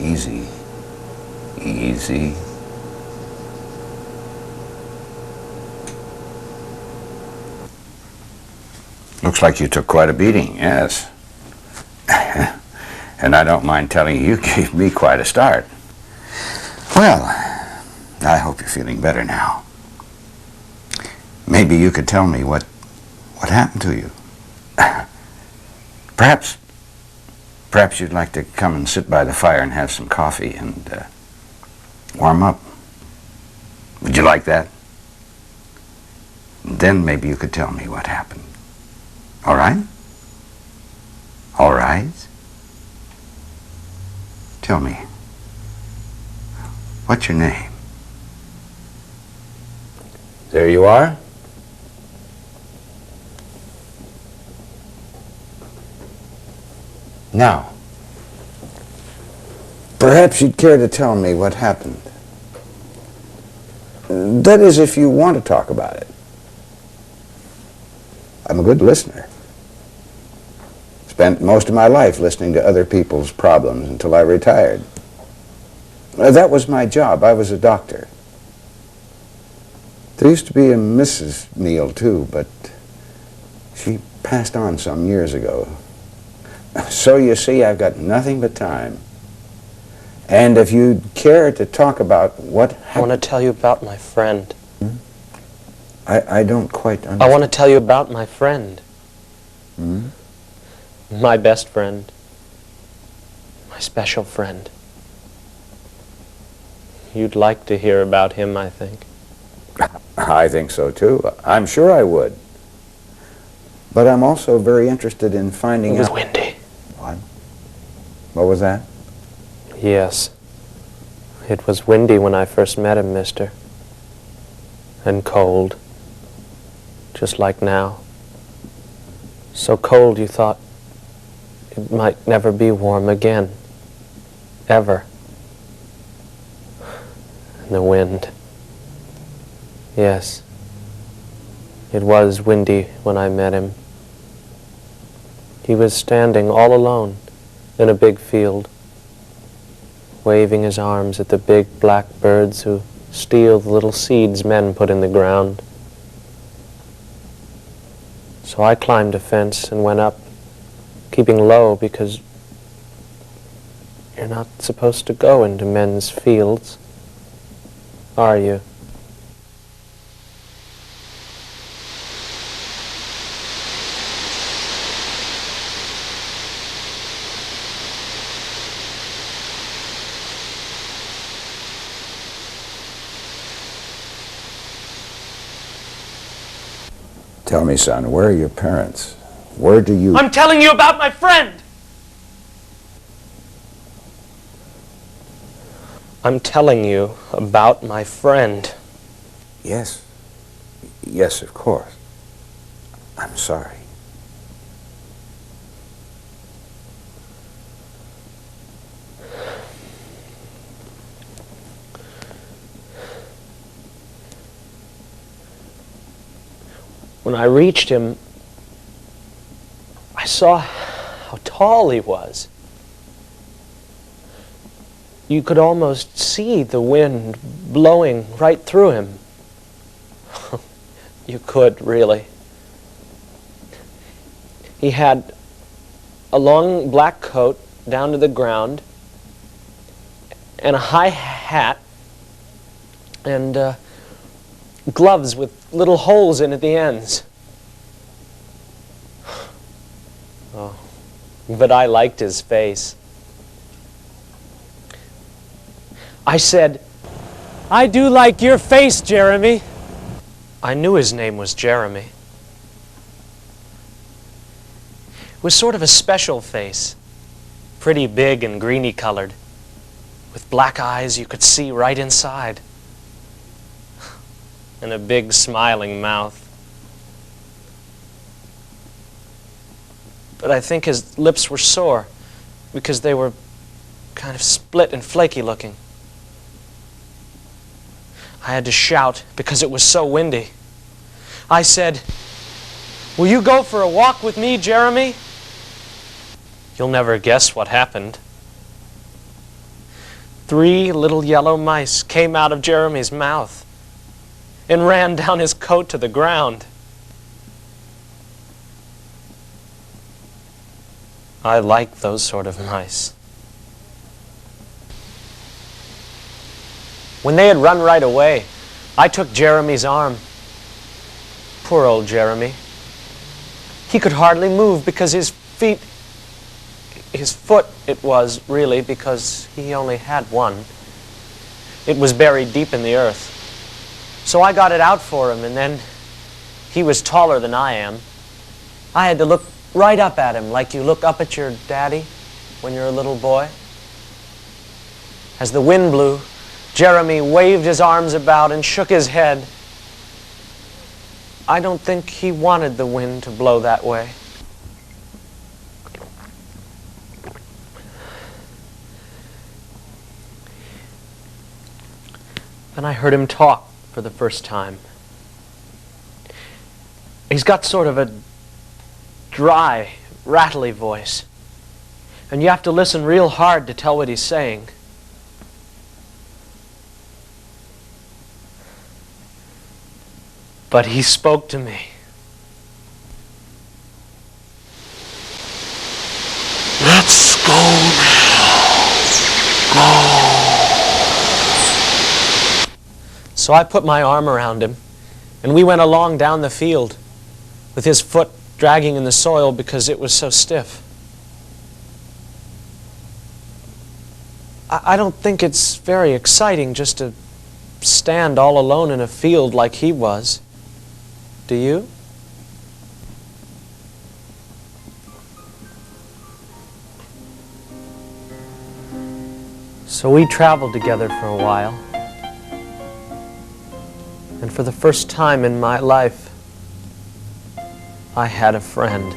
Easy. Easy. Looks like you took quite a beating, yes. And I don't mind telling you, you gave me quite a start. Well, I hope you're feeling better now. Maybe you could tell me what happened to you. Perhaps you'd like to come and sit by the fire and have some coffee and warm up. Would you like that? Then maybe you could tell me what happened. All right? All right? Tell me, what's your name? There you are. Now, perhaps you'd care to tell me what happened. That is, if you want to talk about it. I'm a good listener. Spent most of my life listening to other people's problems until I retired. That was my job. I was a doctor. There used to be a Mrs. Kneal, too, but she passed on some years ago. So you see, I've got nothing but time. And if you'd care to talk about what happened... I want to tell you about my friend. I don't quite understand. I want to tell you about my friend. Hmm? My best friend. My special friend. You'd like to hear about him, I think. I think so, too. I'm sure I would. But I'm also very interested in finding out... It was windy. What? What was that? Yes. It was windy when I first met him, mister. And cold. Just like now. So cold you thought it might never be warm again. Ever. And the wind. Yes. It was windy when I met him. He was standing all alone in a big field, waving his arms at the big black birds who steal the little seeds men put in the ground. So I climbed a fence and went up, keeping low because you're not supposed to go into men's fields, are you? Tell me, son, where are your parents? Where do you... I'm telling you about my friend! I'm telling you about my friend. Yes. Yes, of course. I'm sorry. When I reached him, I saw how tall he was. You could almost see the wind blowing right through him. You could, really. He had a long black coat down to the ground and a high hat and gloves with little holes in at the ends. Oh, but I liked his face. I said, "I do like your face, Jeremy." I knew his name was Jeremy. It was sort of a special face, pretty big and greeny colored, with black eyes you could see right inside, and a big smiling mouth. But I think his lips were sore because they were kind of split and flaky looking. I had to shout because it was so windy. I said, "Will you go for a walk with me, Jeremy?" You'll never guess what happened. 3 little yellow mice came out of Jeremy's mouth and ran down his coat to the ground. I like those sort of mice. When they had run right away, I took Jeremy's arm. Poor old Jeremy. He could hardly move because his foot it was really, because he only had one. It was buried deep in the earth. So I got it out for him, and then he was taller than I am. I had to look right up at him like you look up at your daddy when you're a little boy. As the wind blew, Jeremy waved his arms about and shook his head. I don't think he wanted the wind to blow that way. Then I heard him talk for the first time. He's got sort of a dry, rattly voice, and you have to listen real hard to tell what he's saying. But he spoke to me. Let's go now. Go. So I put my arm around him, and we went along down the field with his foot dragging in the soil because it was so stiff. I don't think it's very exciting just to stand all alone in a field like he was. Do you? So we traveled together for a while. And for the first time in my life, I had a friend.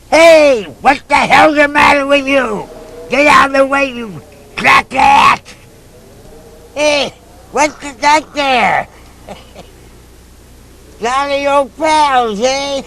Hey, what the hell's the matter with you? Get out of the way, you jackass! Hey, what's that there? Jolly old pals, eh?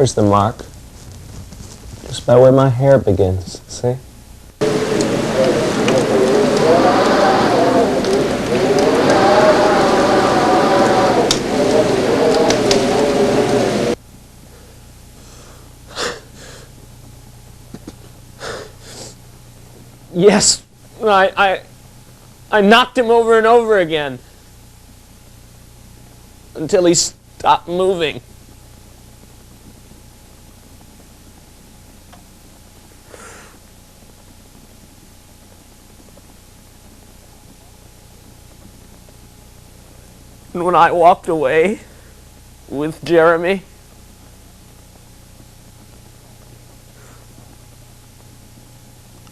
There's the mark. Just about where my hair begins, see? Yes, I knocked him over and over again until he stopped moving. And when I walked away with Jeremy,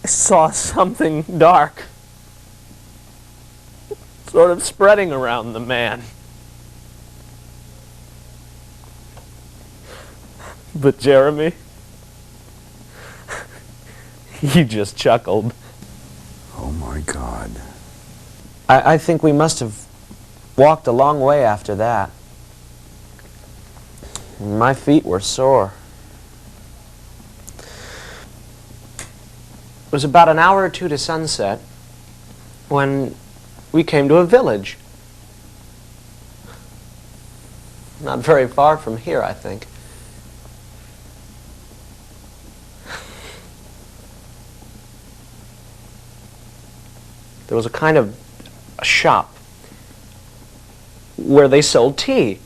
I saw something dark sort of spreading around the man. But Jeremy, he just chuckled. Oh my God. I think we must have walked a long way after that. My feet were sore. It was about an hour or two to sunset when we came to a village. Not very far from here, I think. There was a kind of a shop where they sold tea.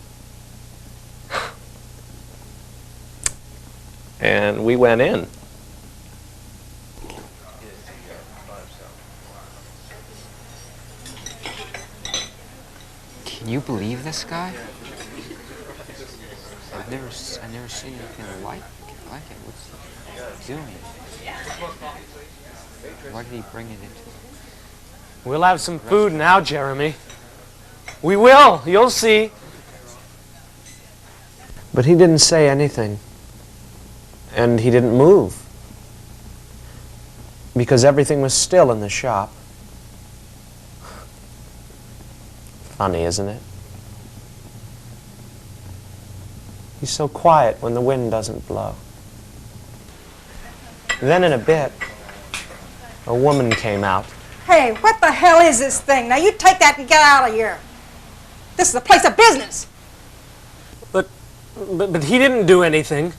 And we went in. Can you believe this guy? I've never seen anything like it. What's he doing? Why did he bring it into? We'll have some food now, Jeremy. We will. You'll see. But he didn't say anything. And he didn't move. Because everything was still in the shop. Funny, isn't it? He's so quiet when the wind doesn't blow. Then in a bit, a woman came out. Hey, what the hell is this thing? Now you take that and get out of here. This is a place of business. But he didn't do anything.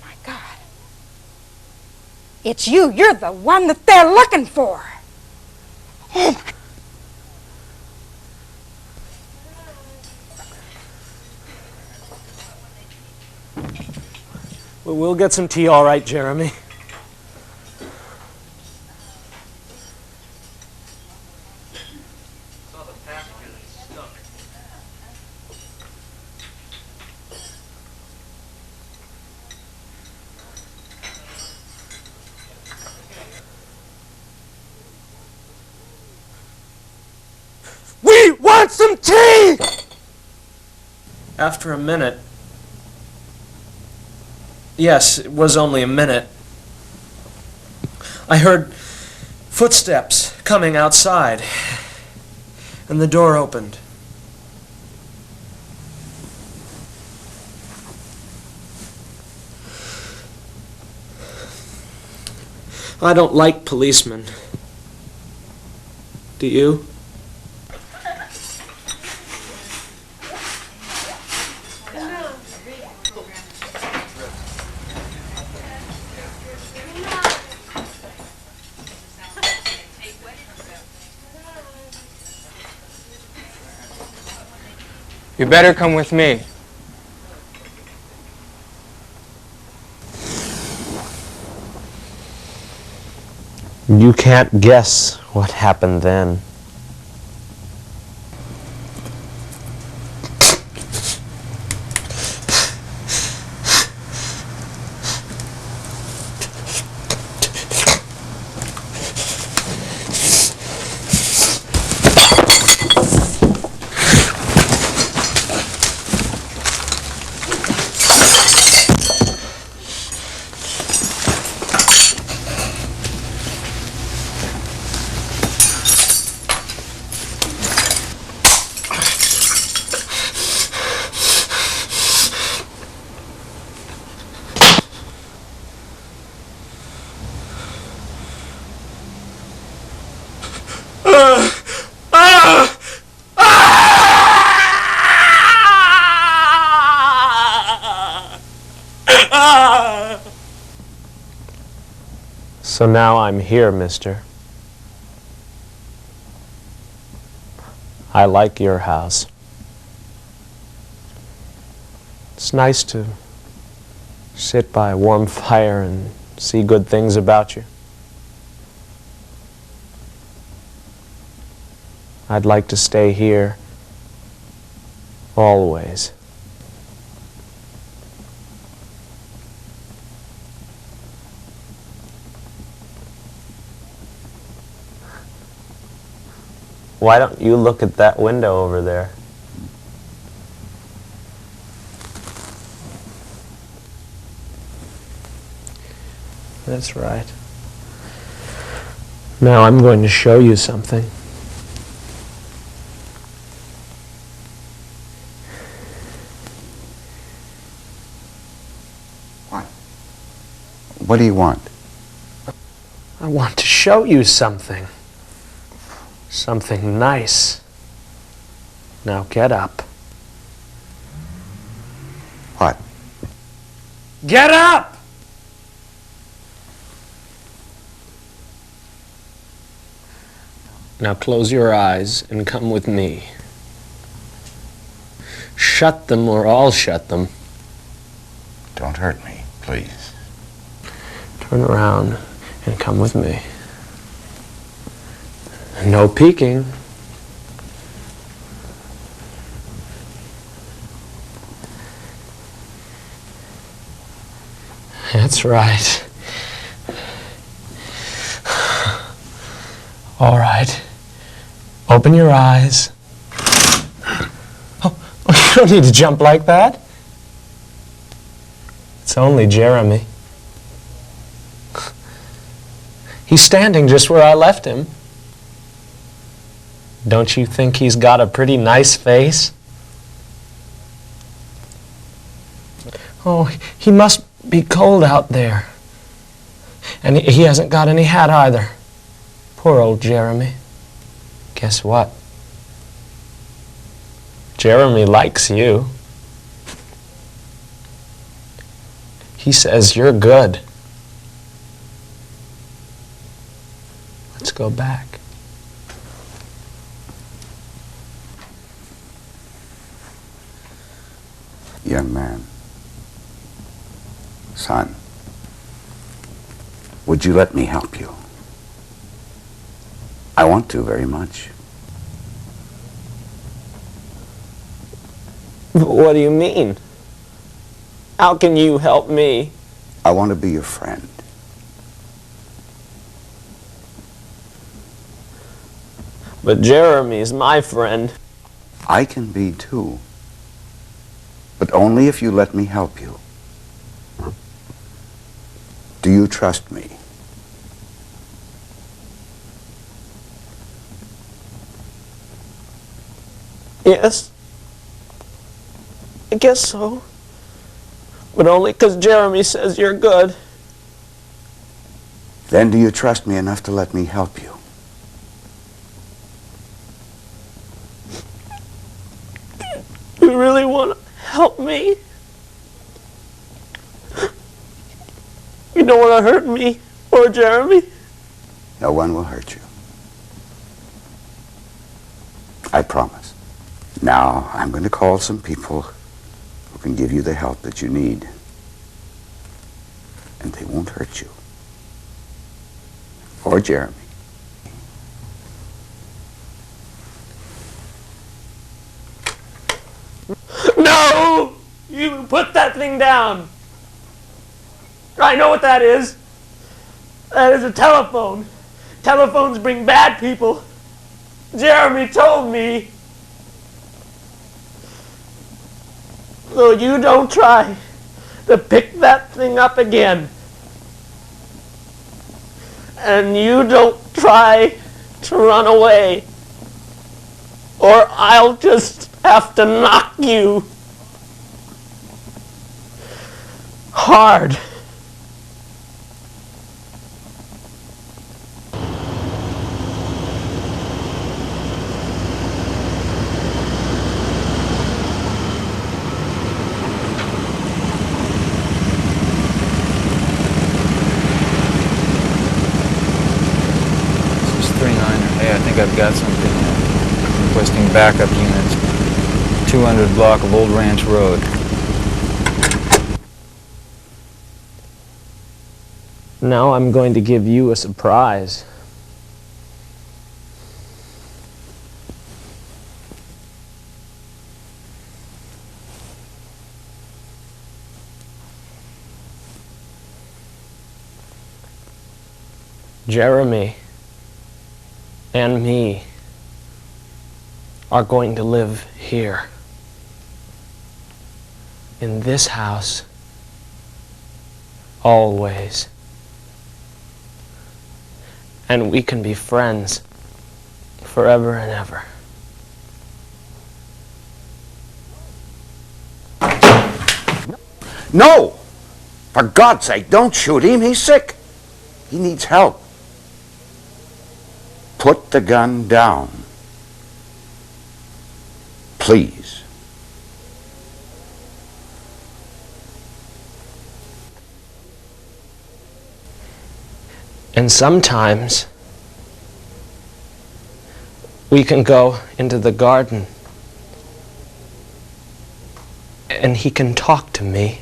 My God. It's you. You're the one that they're looking for. Oh, my. Well, we'll get some tea, all right, Jeremy. We want some tea! After a minute, yes, it was only a minute, I heard footsteps coming outside, and the door opened. I don't like policemen. Do you? You better come with me. You can't guess what happened then. So now I'm here, mister. I like your house. It's nice to sit by a warm fire and see good things about you. I'd like to stay here always. Why don't you look at that window over there? That's right. Now I'm going to show you something. What? What do you want? I want to show you something. Something nice. Now get up. What? Get up! Now close your eyes and come with me. Shut them or I'll shut them. Don't hurt me, please. Turn around and come with me. No peeking. That's right. All right. Open your eyes. Oh, you don't need to jump like that. It's only Jeremy. He's standing just where I left him. Don't you think he's got a pretty nice face? Oh, he must be cold out there. And he hasn't got any hat either. Poor old Jeremy. Guess what? Jeremy likes you. He says you're good. Let's go back. Young man. Son. Would you let me help you? I want to very much. What do you mean? How can you help me? I want to be your friend. But Jeremy's my friend. I can be too. But only if you let me help you. Do you trust me? Yes. I guess so. But only because Jeremy says you're good. Then do you trust me enough to let me help you? You really want to help me? You don't want to hurt me or Jeremy? No one will hurt you. I promise. Now, I'm going to call some people who can give you the help that you need. And they won't hurt you. Or Jeremy. No! You put that thing down. I know what that is. That is a telephone. Telephones bring bad people. Jeremy told me. So you don't try to pick that thing up again. And you don't try to run away. Or I'll just have to knock you hard. Yeah, I think I've got something. Requesting backup units. 200 block of Old Ranch Road. Now I'm going to give you a surprise. Jeremy and me are going to live here, in this house, always. And we can be friends forever and ever. No! For God's sake, don't shoot him. He's sick. He needs help. Put the gun down. Please. And sometimes we can go into the garden and he can talk to me.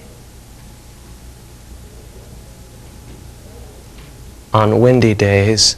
On windy days,